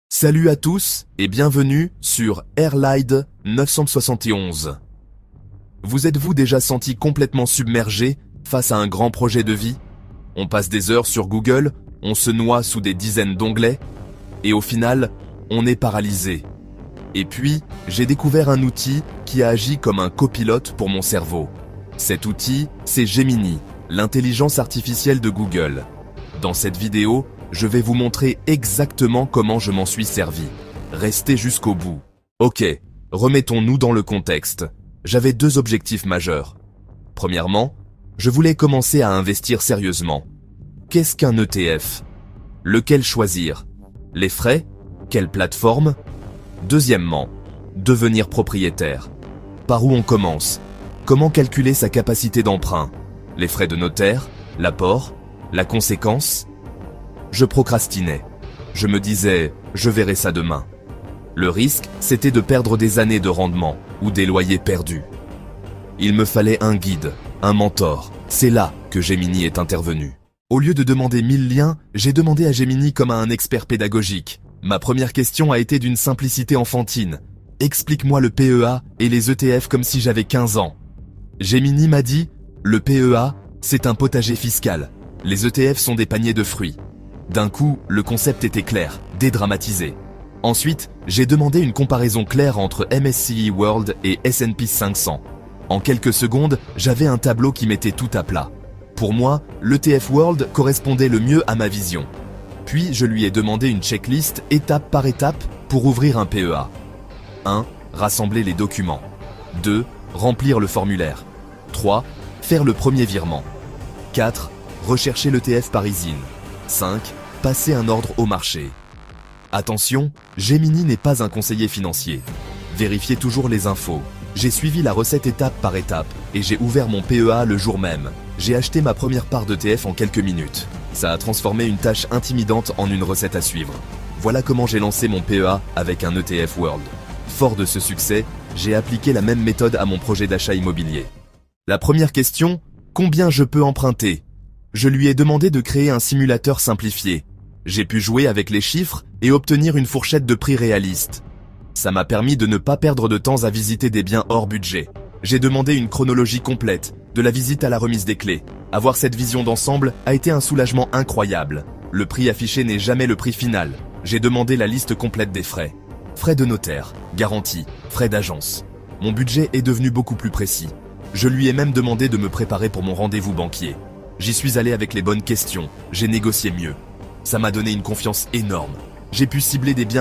Salut à tous et bienvenue sur Airlide 971. Vous êtes-vous déjà senti complètement submergé face à un grand projet de vie? On passe des heures sur Google, on se noie sous des dizaines d'onglets, et au final, on est paralysé. Et puis, j'ai découvert un outil qui a agi comme un copilote pour mon cerveau. Cet outil, c'est Gemini, l'intelligence artificielle de Google. Dans cette vidéo, je vais vous montrer exactement comment je m'en suis servi. Restez jusqu'au bout. Ok, remettons-nous dans le contexte. J'avais deux objectifs majeurs. Premièrement, je voulais commencer à investir sérieusement. Qu'est-ce qu'un ETF? Lequel choisir? Les frais? Quelle plateforme? Deuxièmement, devenir propriétaire. Par où on commence? Comment calculer sa capacité d'emprunt? Les frais de notaire? L'apport? La conséquence? Je procrastinais. Je me disais, je verrai ça demain. Le risque, c'était de perdre des années de rendement ou des loyers perdus. Il me fallait un guide, un mentor. C'est là que Gemini est intervenu. Au lieu de demander 1000 liens, j'ai demandé à Gemini comme à un expert pédagogique. Ma première question a été d'une simplicité enfantine. Explique-moi le PEA et les ETF comme si j'avais 15 ans. Gemini m'a dit, le PEA, c'est un potager fiscal. Les ETF sont des paniers de fruits. D'un coup, le concept était clair, dédramatisé. Ensuite, j'ai demandé une comparaison claire entre MSCI World et S&P 500. En quelques secondes, j'avais un tableau qui mettait tout à plat. Pour moi, l'ETF World correspondait le mieux à ma vision. Puis, je lui ai demandé une checklist étape par étape pour ouvrir un PEA. 1. Rassembler les documents. 2. Remplir le formulaire. 3. Faire le premier virement. 4. Rechercher l'ETF parisine. 5. Passer un ordre au marché. Attention, Gemini n'est pas un conseiller financier. Vérifiez toujours les infos. J'ai suivi la recette étape par étape et j'ai ouvert mon PEA le jour même. J'ai acheté ma première part d'ETF en quelques minutes. Ça a transformé une tâche intimidante en une recette à suivre. Voilà comment j'ai lancé mon PEA avec un ETF World. Fort de ce succès, j'ai appliqué la même méthode à mon projet d'achat immobilier. La première question, combien je peux emprunter? Je lui ai demandé de créer un simulateur simplifié. J'ai pu jouer avec les chiffres et obtenir une fourchette de prix réaliste. Ça m'a permis de ne pas perdre de temps à visiter des biens hors budget. J'ai demandé une chronologie complète, de la visite à la remise des clés. Avoir cette vision d'ensemble a été un soulagement incroyable. Le prix affiché n'est jamais le prix final. J'ai demandé la liste complète des frais. Frais de notaire, garantie, frais d'agence. Mon budget est devenu beaucoup plus précis. Je lui ai même demandé de me préparer pour mon rendez-vous banquier. J'y suis allé avec les bonnes questions, j'ai négocié mieux. Ça m'a donné une confiance énorme. J'ai pu cibler des biens